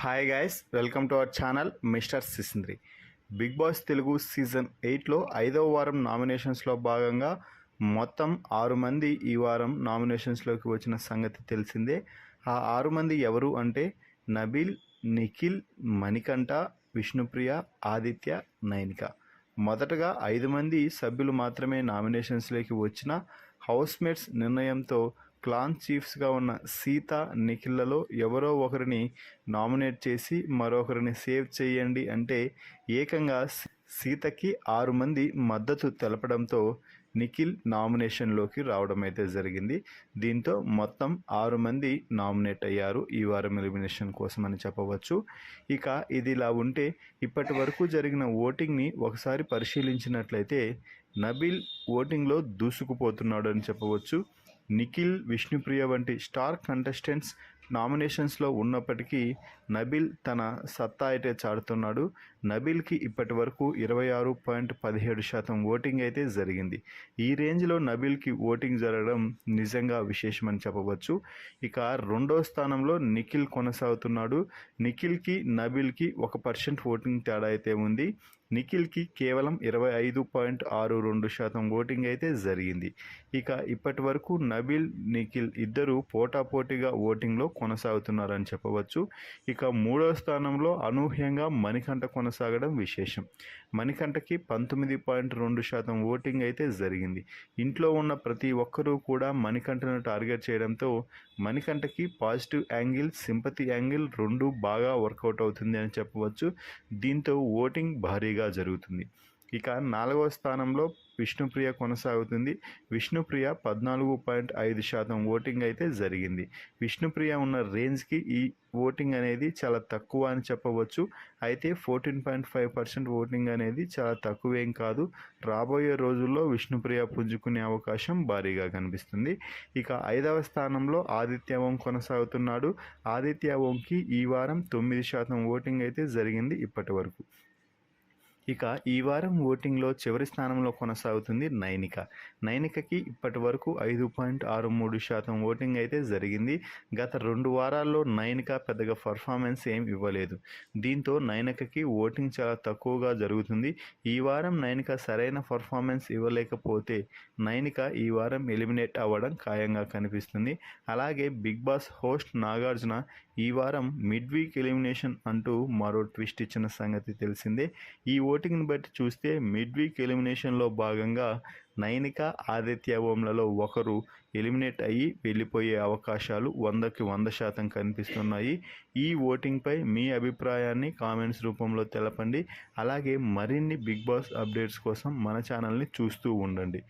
Hi guys, welcome to our channel mister Sisindri. Bigg Boss Telugu season 8లో 5వ వారం నామినేషన్స్లో భాగంగా మొత్తం 6 మంది ఈ వారం నామినేషన్స్లోకి వచ్చిన సంగతి తెలిసిందే. ఆ 6 మంది ఎవరు అంటే నబీల్, నిఖిల్, మణికంఠ, విష్ణుప్రియ, ఆదిత్య, నైనిక. మొదటగా 5 మంది సభ్యులు మాత్రమే నామినేషన్స్లోకి వచ్చిన హౌస్మేట్స్ నిర్ణయంతో క్లాన్ చీఫ్స్గా ఉన్న సీత, నిఖిల్లలో ఎవరో ఒకరిని నామినేట్ చేసి మరొకరిని సేవ్ చేయండి అంటే ఏకంగా సీతకి 6 మంది మద్దతు తెలపడంతో నిఖిల్ నామినేషన్లోకి రావడం అయితే జరిగింది. దీంతో మొత్తం 6 మంది నామినేట్ అయ్యారు ఈ వారం ఎలిమినేషన్ కోసం అని చెప్పవచ్చు. ఇక ఇది ఇలా ఉంటే ఇప్పటి వరకు జరిగిన ఓటింగ్ని ఒకసారి పరిశీలించినట్లయితే నబీల్ ఓటింగ్లో దూసుకుపోతున్నాడు అని చెప్పవచ్చు. నిఖిల్, విష్ణుప్రియ వంటి స్టార్ కంటెస్టెంట్స్ నామినేషన్స్లో ఉన్నప్పటికీ నబీల్ తన సత్తా అయితే చాటుతున్నాడు. నబీల్కి ఇప్పటి వరకు 26.17% ఓటింగ్ అయితే జరిగింది. ఈ రేంజ్లో నబీల్కి ఓటింగ్ జరగడం నిజంగా విశేషమని చెప్పవచ్చు. ఇక రెండో స్థానంలో నిఖిల్ కొనసాగుతున్నాడు. నిఖిల్కి నబీల్కి 1% ఓటింగ్ తేడా అయితే ఉంది. నిఖిల్కి కేవలం 25.62% ఓటింగ్ అయితే జరిగింది. ఇక ఇప్పటి వరకు నబీల్, నిఖిల్ ఇద్దరు పోటాపోటీగా ఓటింగ్లో కొనసాగుతున్నారని చెప్పవచ్చు. ఇక మూడవ స్థానంలో అనూహ్యంగా మణికంఠ కొనసాగడం విశేషం. మణికంఠకి 19.2% ఓటింగ్ అయితే జరిగింది. ఇంట్లో ఉన్న ప్రతి ఒక్కరూ కూడా మణికంఠను టార్గెట్ చేయడంతో మణికంఠకి పాజిటివ్ యాంగిల్, సింపతి యాంగిల్ రెండూ బాగా వర్కౌట్ అవుతుంది అని చెప్పవచ్చు. దీంతో ఓటింగ్ భారీగా జరుగుతుంది. ఇక 4వ స్థానంలో విష్ణుప్రియ కొనసాగుతుంది. విష్ణుప్రియ 14.5% ఓటింగ్ అయితే జరిగింది. విష్ణుప్రియ ఉన్న రేంజ్కి ఈ ఓటింగ్ అనేది చాలా తక్కువ అని చెప్పవచ్చు. అయితే 14.5% ఓటింగ్ అనేది చాలా తక్కువేం కాదు. రాబోయే రోజుల్లో విష్ణుప్రియ పుంజుకునే అవకాశం భారీగా కనిపిస్తుంది. ఇక 5వ స్థానంలో ఆదిత్య ఓం కొనసాగుతున్నాడు. ఆదిత్య ఓంకి ఈ వారం 9% ఓటింగ్ అయితే జరిగింది ఇప్పటి వరకు. ఇక ఈ వారం ఓటింగ్లో చివరి స్థానంలో కొనసాగుతుంది నైనిక. నైనికకి ఇప్పటి వరకు 5.63% ఓటింగ్ అయితే జరిగింది. గత 2 వారాల్లో నైనిక పెద్దగా పర్ఫార్మెన్స్ ఏం ఇవ్వలేదు. దీంతో నైనికకి ఓటింగ్ చాలా తక్కువగా జరుగుతుంది. ఈ వారం నైనిక సరైన పర్ఫార్మెన్స్ ఇవ్వలేకపోతే నైనిక ఈ వారం ఎలిమినేట్ అవ్వడం ఖాయంగా కనిపిస్తుంది. అలాగే బిగ్ బాస్ హోస్ట్ నాగార్జున ఈ వారం మిడ్ వీక్ ఎలిమినేషన్ అంటూ మరో ట్విస్ట్ ఇచ్చిన సంగతి తెలిసిందే. ఈ ఓటింగ్ని బట్టి చూస్తే మిడ్ వీక్ ఎలిమినేషన్లో భాగంగా నైనిక, ఆదిత్య ఓంలలో ఒకరు ఎలిమినేట్ అయ్యి వెళ్ళిపోయే అవకాశాలు 100కి 100% కనిపిస్తున్నాయి. ఈ ఓటింగ్పై మీ అభిప్రాయాన్ని కామెంట్స్ రూపంలో తెలపండి. అలాగే మరిన్ని బిగ్ బాస్ అప్డేట్స్ కోసం మన ఛానల్ని చూస్తూ ఉండండి.